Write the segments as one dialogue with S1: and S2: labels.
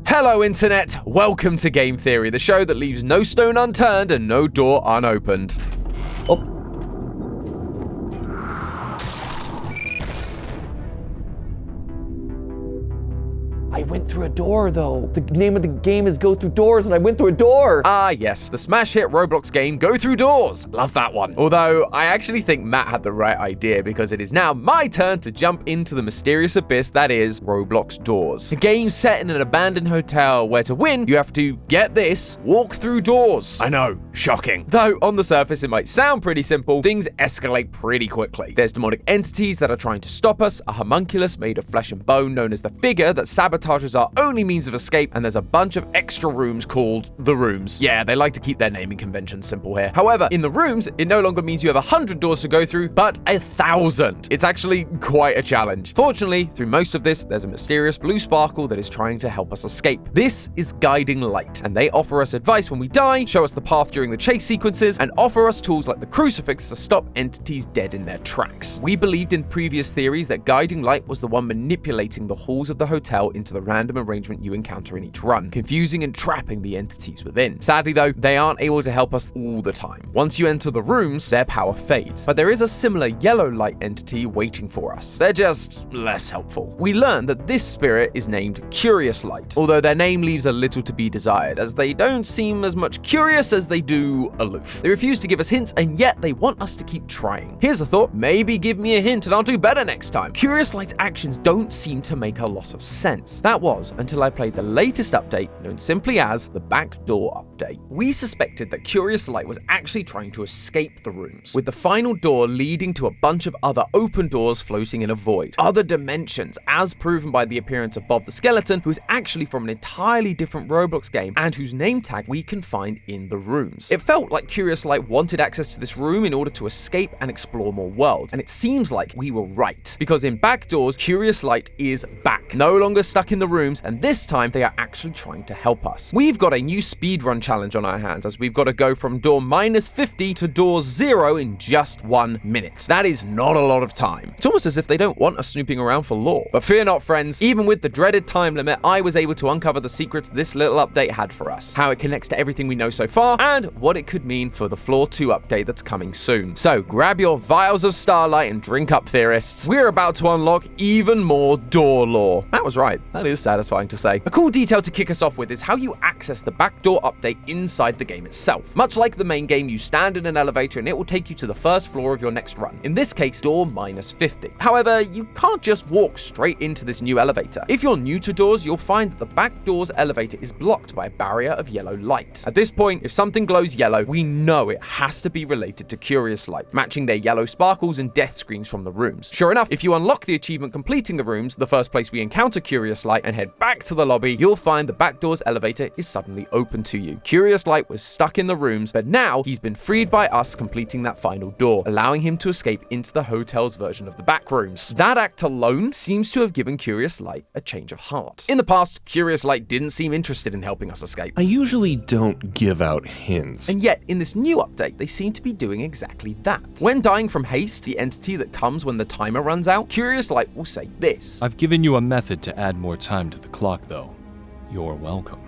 S1: Hello Internet, welcome to Game Theory, the show that leaves no stone unturned and no door unopened. Oh.
S2: I went through a door though. The name of the game is Go Through Doors and I went through a door.
S1: Ah yes, the smash hit Roblox game Go Through Doors. Love that one. Although, I actually think Matt had the right idea because it is now my turn to jump into the mysterious abyss that is Roblox Doors. A game set in an abandoned hotel where to win, you have to, get this, walk through doors. I know, shocking. Though, on the surface it might sound pretty simple, things escalate pretty quickly. There's demonic entities that are trying to stop us, a homunculus made of flesh and bone known as the Figure that sabotages our only means of escape, and there's a bunch of extra rooms called the Rooms. Yeah, they like to keep their naming conventions simple here. However, in the Rooms, it no longer means you have 100 doors to go through, but 1,000. It's actually quite a challenge. Fortunately, through most of this, there's a mysterious blue sparkle that is trying to help us escape. This is Guiding Light, and they offer us advice when we die, show us the path during the chase sequences, and offer us tools like the crucifix to stop entities dead in their tracks. We believed in previous theories that Guiding Light was the one manipulating the halls of the hotel into the random arrangement you encounter in each run, confusing and trapping the entities within. Sadly though, they aren't able to help us all the time. Once you enter the Rooms, their power fades, but there is a similar yellow light entity waiting for us. They're just less helpful. We learn that this spirit is named Curious Light, although their name leaves a little to be desired, as they don't seem as much curious as they do aloof. They refuse to give us hints, and yet they want us to keep trying. Here's a thought, maybe give me a hint and I'll do better next time. Curious Light's actions don't seem to make a lot of sense. That was until I played the latest update, known simply as the Backdoor update. We suspected that Curious Light was actually trying to escape the Rooms, with the final door leading to a bunch of other open doors floating in a void. Other dimensions, as proven by the appearance of Bob the Skeleton, who is actually from an entirely different Roblox game, and whose name tag we can find in the Rooms. It felt like Curious Light wanted access to this room in order to escape and explore more worlds, and it seems like we were right, because in Backdoors, Curious Light is back, no longer stuck in the Rooms, and this time they are actually trying to help us. We've got a new speedrun challenge on our hands, as we've got to go from door -50 to door 0 in just 1 minute. That is not a lot of time. It's almost as if they don't want us snooping around for lore. But fear not, friends, even with the dreaded time limit, I was able to uncover the secrets this little update had for us, how it connects to everything we know so far, and what it could mean for the Floor 2 update that's coming soon. So grab your vials of starlight and drink up, theorists. We're about to unlock even more door lore. That was right, that is satisfying to say. A cool detail to kick us off with is how you access the Backdoor update inside the game itself. Much like the main game, you stand in an elevator and it will take you to the first floor of your next run, in this case door -50. However, you can't just walk straight into this new elevator. If you're new to Doors, you'll find that the Backdoor's elevator is blocked by a barrier of yellow light. At this point, if something glows yellow, we know it has to be related to Curious Light, matching their yellow sparkles and death screens from the Rooms. Sure enough, if you unlock the achievement completing the Rooms, the first place we encounter Curious Light, and head back to the lobby, you'll find the Backdoor's elevator is suddenly open to you. Curious Light was stuck in the Rooms, but now he's been freed by us completing that final door, allowing him to escape into the hotel's version of the back rooms. That act alone seems to have given Curious Light a change of heart. In the past, Curious Light didn't seem interested in helping us escape.
S3: I usually don't give out hints.
S1: And yet, in this new update, they seem to be doing exactly that. When dying from haste, the entity that comes when the timer runs out, Curious Light will say this:
S4: I've given you a method to add more time to the clock, though. You're welcome.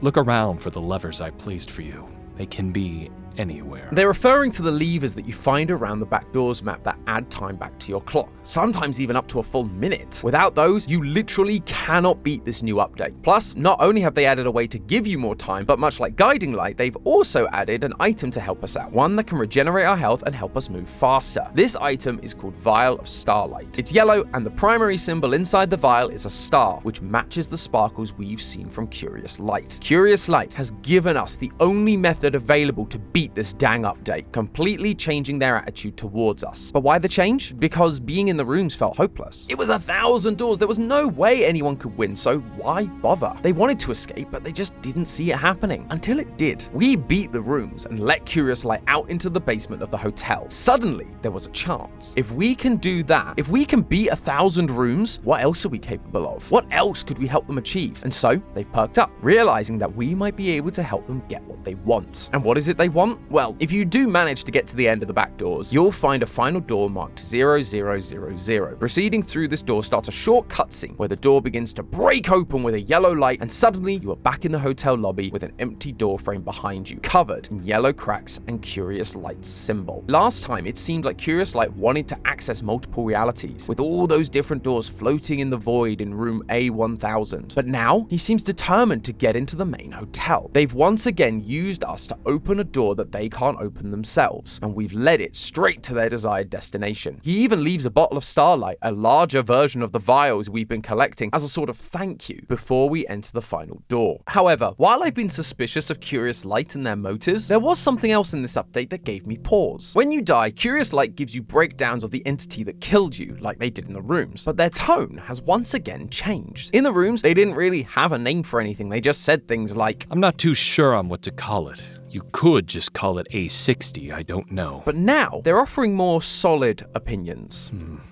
S4: Look around for the levers I placed for you. They can be anywhere.
S1: They're referring to the levers that you find around the Backdoors map that add time back to your clock, sometimes even up to a full minute. Without those, you literally cannot beat this new update. Plus, not only have they added a way to give you more time, but much like Guiding Light, they've also added an item to help us out, one that can regenerate our health and help us move faster. This item is called Vial of Starlight. It's yellow, and the primary symbol inside the vial is a star, which matches the sparkles we've seen from Curious Light. Curious Light has given us the only method available to beat hate this dang update, completely changing their attitude towards us. But why the change? Because being in the rooms felt hopeless. It was 1,000 doors. There was no way anyone could win, so why bother? They wanted to escape, but they just didn't see it happening. Until it did. We beat the rooms and let Curious Light out into the basement of the hotel. Suddenly, there was a chance. If we can do that, if we can beat 1,000 rooms, what else are we capable of? What else could we help them achieve? And so, they've perked up, realizing that we might be able to help them get what they want. And what is it they want? Well, if you do manage to get to the end of the back doors, you'll find a final door marked 0000. Proceeding through this door starts a short cutscene where the door begins to break open with a yellow light, and suddenly you are back in the hotel lobby with an empty door frame behind you, covered in yellow cracks and Curious Light's symbol. Last time, it seemed like Curious Light wanted to access multiple realities, with all those different doors floating in the void in room A1000. But now, he seems determined to get into the main hotel. They've once again used us to open a door that they can't open themselves, and we've led it straight to their desired destination. He even leaves a bottle of Starlight, a larger version of the vials we've been collecting, as a sort of thank you before we enter the final door. However, while I've been suspicious of Curious Light and their motives, there was something else in this update that gave me pause. When you die, Curious Light gives you breakdowns of the entity that killed you, like they did in the rooms, but their tone has once again changed. In the rooms, they didn't really have a name for anything. They just said things like,
S4: I'm not too sure on what to call it. You could just call it A60, I don't know.
S1: But now, they're offering more solid opinions.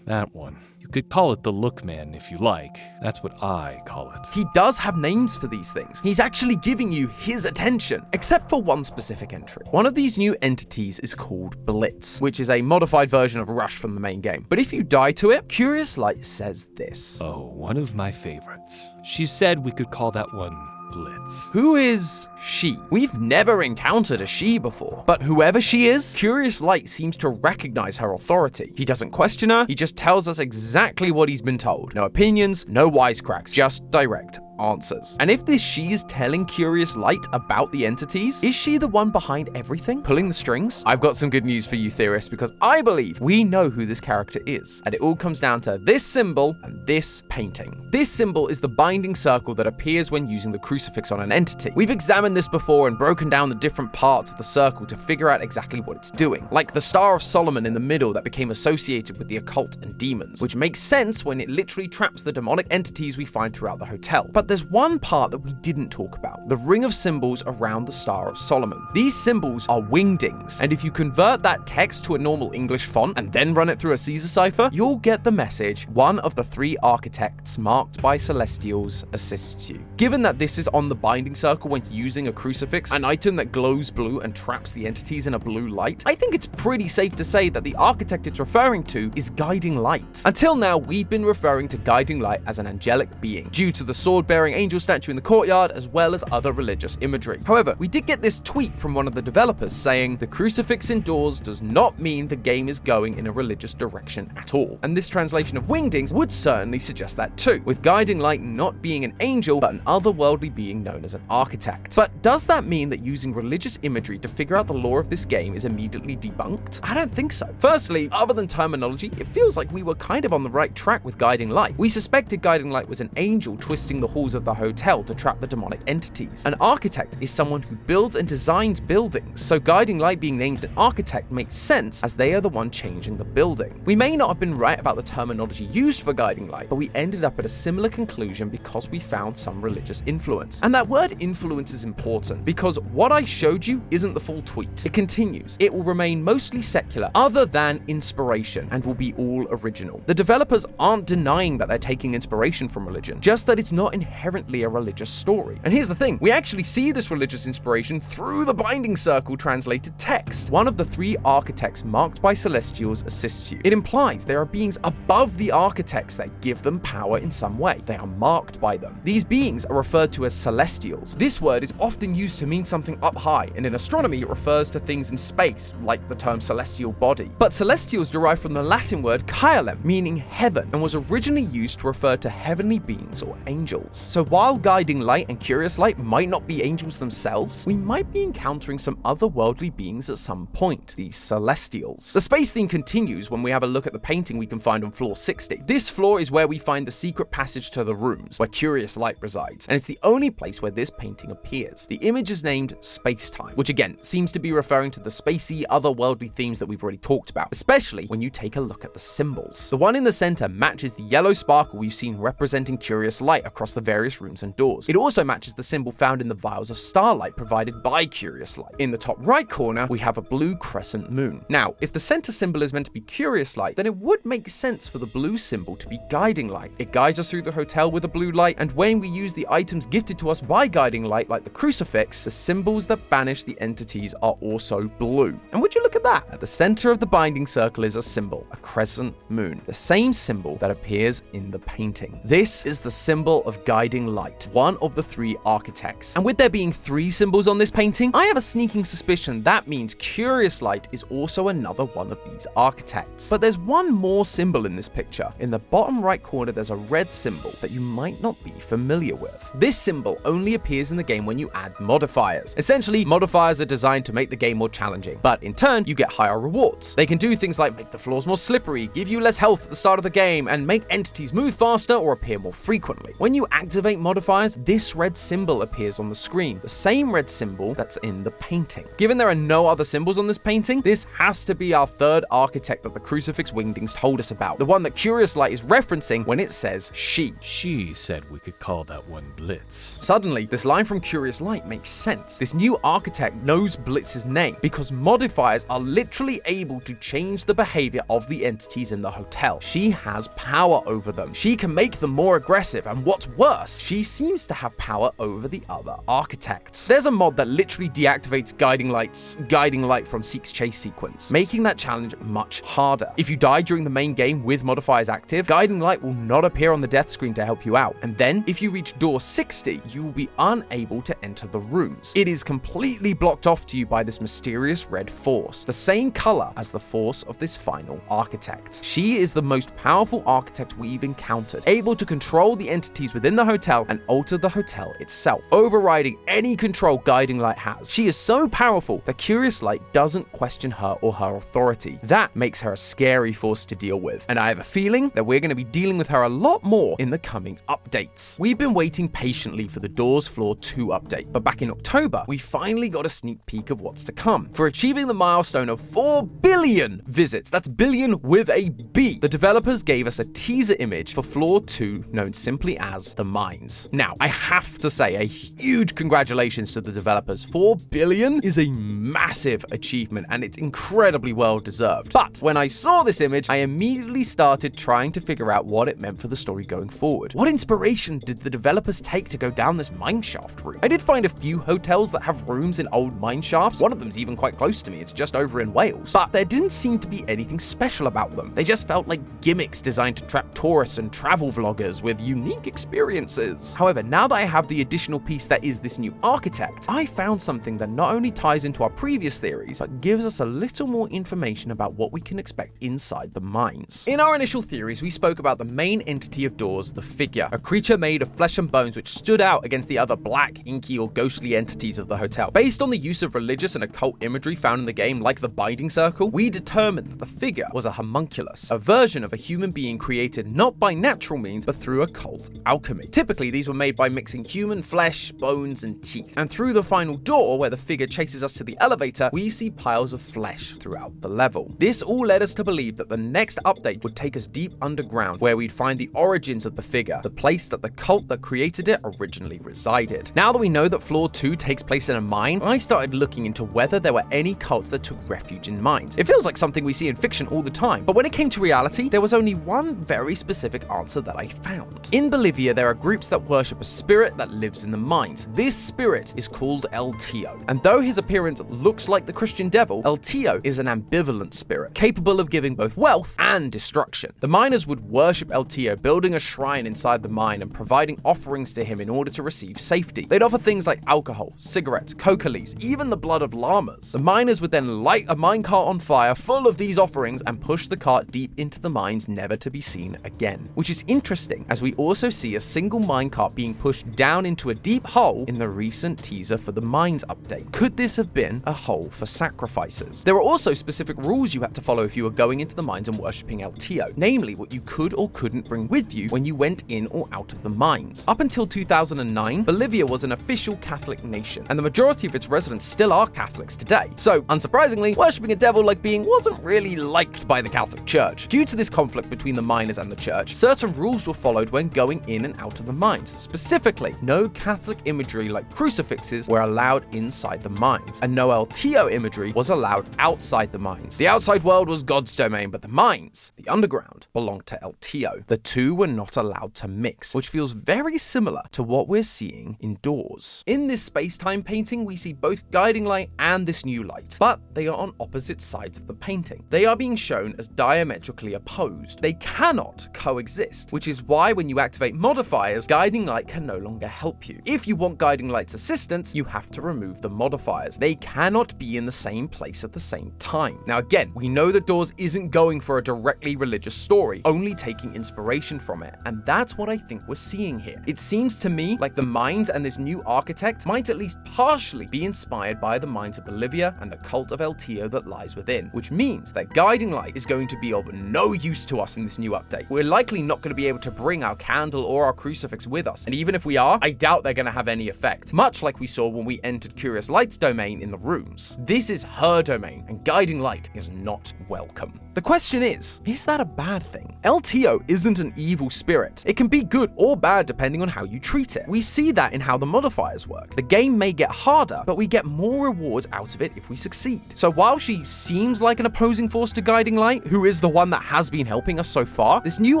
S4: That one. You could call it the Look Man if you like. That's what I call it.
S1: He does have names for these things. He's actually giving you his attention, except for one specific entry. One of these new entities is called Blitz, which is a modified version of Rush from the main game. But if you die to it, Curious Light says this.
S4: Oh, one of my favorites. She said we could call that one Blitz.
S1: Who is she? We've never encountered a she before, but whoever she is, Curious Light seems to recognize her authority. He doesn't question her, he just tells us exactly what he's been told. No opinions, no wisecracks, just direct answers. And if this she is telling Curious Light about the entities, is she the one behind everything, pulling the strings? I've got some good news for you theorists, because I believe we know who this character is, and it all comes down to this symbol and this painting. This symbol is the binding circle that appears when using the crucifix on an entity. We've examined this before and broken down the different parts of the circle to figure out exactly what it's doing, like the Star of Solomon in the middle that became associated with the occult and demons, which makes sense when it literally traps the demonic entities we find throughout the hotel. But there's one part that we didn't talk about, the ring of symbols around the Star of Solomon. These symbols are wingdings, and if you convert that text to a normal English font and then run it through a Caesar cipher, you'll get the message, one of the 3 architects marked by celestials assists you. Given that this is on the binding circle when using a crucifix, an item that glows blue and traps the entities in a blue light, I think it's pretty safe to say that the architect it's referring to is Guiding Light. Until now, we've been referring to Guiding Light as an angelic being, due to the sword-bearing angel statue in the courtyard, as well as other religious imagery. However, we did get this tweet from one of the developers saying, the crucifix indoors does not mean the game is going in a religious direction at all. And this translation of wingdings would certainly suggest that too, with Guiding Light not being an angel, but an otherworldly being known as an architect. But does that mean that using religious imagery to figure out the lore of this game is immediately debunked? I don't think so. Firstly, other than terminology, it feels like we were kind of on the right track with Guiding Light. We suspected Guiding Light was an angel twisting the halls of the hotel to trap the demonic entities. An architect is someone who builds and designs buildings, so Guiding Light being named an architect makes sense as they are the one changing the building. We may not have been right about the terminology used for Guiding Light, but we ended up at a similar conclusion because we found some religious influence. And that word influence is important, because what I showed you isn't the full tweet. It continues. It will remain mostly secular, other than inspiration, and will be all original. The developers aren't denying that they're taking inspiration from religion, just that it's not inherently a religious story. And here's the thing, we actually see this religious inspiration through the binding circle translated text. One of the 3 architects marked by celestials assists you. It implies there are beings above the architects that give them power in some way. They are marked by them. These beings are referred to as celestials. This word is often used to mean something up high, and in astronomy it refers to things in space, like the term celestial body. But celestials derive from the Latin word caelum, meaning heaven, and was originally used to refer to heavenly beings or angels. So while guiding light and curious light might not be angels themselves, we might be encountering some otherworldly beings at some point, the Celestials. The space theme continues when we have a look at the painting we can find on floor 60. This floor is where we find the secret passage to the rooms, where curious light resides, and it's the only place where this painting appears. The image is named Space-Time, which again seems to be referring to the spacey, otherworldly themes that we've already talked about, especially when you take a look at the symbols. The one in the center matches the yellow sparkle we've seen representing curious light across the various rooms and doors. It also matches the symbol found in the vials of starlight provided by curious light. In the top right corner, we have a blue crescent moon. Now, if the center symbol is meant to be curious light, then it would make sense for the blue symbol to be guiding light. It guides us through the hotel with a blue light, and when we use the items gifted to us by guiding light, like the crucifix, the symbols that banish the entities are also blue. And would you look at that? At the center of the binding circle is a symbol, a crescent moon, the same symbol that appears in the painting. This is the symbol of guiding light, one of the 3 architects. And with there being 3 symbols on this painting, I have a sneaking suspicion that means curious light is also another one of these architects. But there's one more symbol in this picture. In the bottom right corner, there's a red symbol that you might not be familiar with. This symbol only appears in the game when you add modifiers. Essentially, modifiers are designed to make the game more challenging, but in turn, you get higher rewards. They can do things like make the floors more slippery, give you less health at the start of the game, and make entities move faster or appear more frequently. When you activate modifiers, this red symbol appears on the screen, the same red symbol that's in the painting. Given there are no other symbols on this painting, this has to be our 3rd architect that the crucifix wingdings told us about, the one that Curious Light is referencing when it says she.
S4: She said we could call that one Blitz.
S1: Suddenly, this line from Curious Light makes sense. This new architect knows Blitz's name because modifiers are literally able to change the behavior of the entities in the hotel. She has power over them. She can make them more aggressive, and what's worse, she seems to have power over the other architects. There's a mod that literally deactivates guiding light from Seek's chase sequence, making that challenge much harder. If you die during the main game with modifiers active, guiding light will not appear on the death screen to help you out. And then, if you reach door 60, you will be unable to enter the rooms. It is completely blocked off to you by this mysterious red force, the same color as the force of this final architect. She is the most powerful architect we've encountered, able to control the entities within the hotel and alter the hotel itself, overriding any control guiding light has. She is so powerful that Curious Light doesn't question her or her authority. That makes her a scary force to deal with, and I have a feeling that we're going to be dealing with her a lot more in the coming updates. We've been waiting patiently for the Doors Floor 2 update, but back in October, we finally got a sneak peek of what's to come. For achieving the milestone of 4 billion visits, that's billion with a B, the developers gave us a teaser image for Floor 2 known simply as The Mines. Now, I have to say a huge congratulations to the developers. 4 billion is a massive achievement, and it's incredibly well deserved. But when I saw this image, I immediately started trying to figure out what it meant for the story going forward. What inspiration did the developers take to go down this mineshaft route? I did find a few hotels that have rooms in old mineshafts. One of them's even quite close to me. It's just over in Wales. But there didn't seem to be anything special about them. They just felt like gimmicks designed to trap tourists and travel vloggers with unique experiences. However, now that I have the additional piece that is this new architect, I found something that not only ties into our previous theories, but gives us a little more information about what we can expect inside the mines. In our initial theories, we spoke about the main entity of Doors, the Figure, a creature made of flesh and bones which stood out against the other black, inky, or ghostly entities of the hotel. Based on the use of religious and occult imagery found in the game, like the binding circle, we determined that the Figure was a homunculus, a version of a human being created not by natural means, but through occult alchemy. Typically, these were made by mixing human flesh, bones, and teeth. And through the final door, where the Figure chases us to the elevator, we see piles of flesh throughout the level. This all led us to believe that the next update would take us deep underground, where we'd find the origins of the Figure, the place that the cult that created it originally resided. Now that we know that Floor 2 takes place in a mine, I started looking into whether there were any cults that took refuge in mines. It feels like something we see in fiction all the time, but when it came to reality, there was only one very specific answer that I found. In Bolivia, there are groups that worship a spirit that lives in the mines. This spirit is called El Tío, and though his appearance looks like the Christian devil, El Tío is an ambivalent spirit, capable of giving both wealth and destruction. The miners would worship El Tío, building a shrine inside the mine and providing offerings to him in order to receive safety. They'd offer things like alcohol, cigarettes, coca leaves, even the blood of llamas. The miners would then light a minecart on fire full of these offerings and push the cart deep into the mines, never to be seen again. Which is interesting, as we also see a single single minecart being pushed down into a deep hole in the recent teaser for the Mines update. Could this have been a hole for sacrifices? There were also specific rules you had to follow if you were going into the mines and worshipping LTO, namely what you could or couldn't bring with you when you went in or out of the mines. Up until 2009, Bolivia was an official Catholic nation, and the majority of its residents still are Catholics today. So, unsurprisingly, worshipping a devil like being wasn't really liked by the Catholic Church. Due to this conflict between the miners and the church, certain rules were followed when going in and out of the mines. Specifically, no Catholic imagery like crucifixes were allowed inside the mines, and no LTO imagery was allowed outside the mines. The outside world was God's domain, but the mines, the underground, belonged to LTO. The two were not allowed to mix, which feels very similar to what we're seeing indoors. In this space-time painting, we see both guiding light and this new light, but they are on opposite sides of the painting. They are being shown as diametrically opposed. They cannot coexist, which is why when you activate modifiers, guiding light can no longer help you. If you want guiding light's assistance, you have to remove the modifiers. They cannot be in the same place at the same time. Now again, we know that Doors isn't going for a directly religious story, only taking inspiration from it, and that's what I think we're seeing here. It seems to me like the mines and this new architect might at least partially be inspired by the mines of Bolivia and the cult of LTO that lies within, which means that guiding light is going to be of no use to us in this new update. We're likely not going to be able to bring our candle or our crucifix with us, and even if we are, I doubt they're going to have any effect, much like we saw when we entered Curious Light's domain in the rooms. This is her domain, and guiding light is not welcome. The question is that a bad thing? LTO isn't an evil spirit. It can be good or bad depending on how you treat it. We see that in how the modifiers work. The game may get harder, but we get more rewards out of it if we succeed. So while she seems like an opposing force to Guiding Light, who is the one that has been helping us so far, this new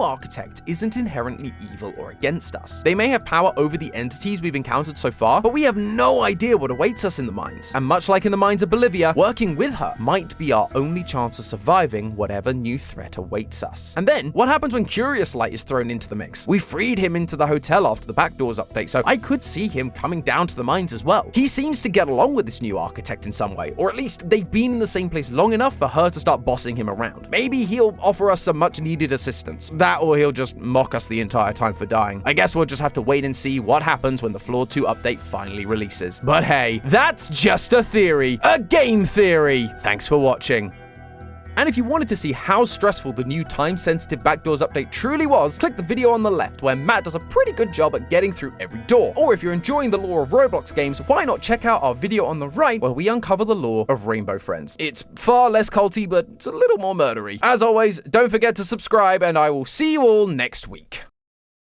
S1: architect isn't inherently evil or against us. They may have power over the entities we've encountered so far, but we have no idea what awaits us in the mines. And much like in the mines of Bolivia, working with her might be our only chance of surviving whatever new threat awaits us. And then, what happens when Curious Light is thrown into the mix? We freed him into the hotel after the Backdoors update, so I could see him coming down to the mines as well. He seems to get along with this new architect in some way, or at least they've been in the same place long enough for her to start bossing him around. Maybe he'll offer us some much needed assistance. That or he'll just mock us the entire time for dying. I guess we'll just have to wait and see what happens when the Floor 2 update finally releases. But hey, that's just a theory. A game theory! Thanks for watching. And if you wanted to see how stressful the new time-sensitive Backdoors update truly was, click the video on the left where Matt does a pretty good job at getting through every door. Or if you're enjoying the lore of Roblox games, why not check out our video on the right where we uncover the lore of Rainbow Friends. It's far less culty, but it's a little more murdery. As always, don't forget to subscribe, and I will see you all next week.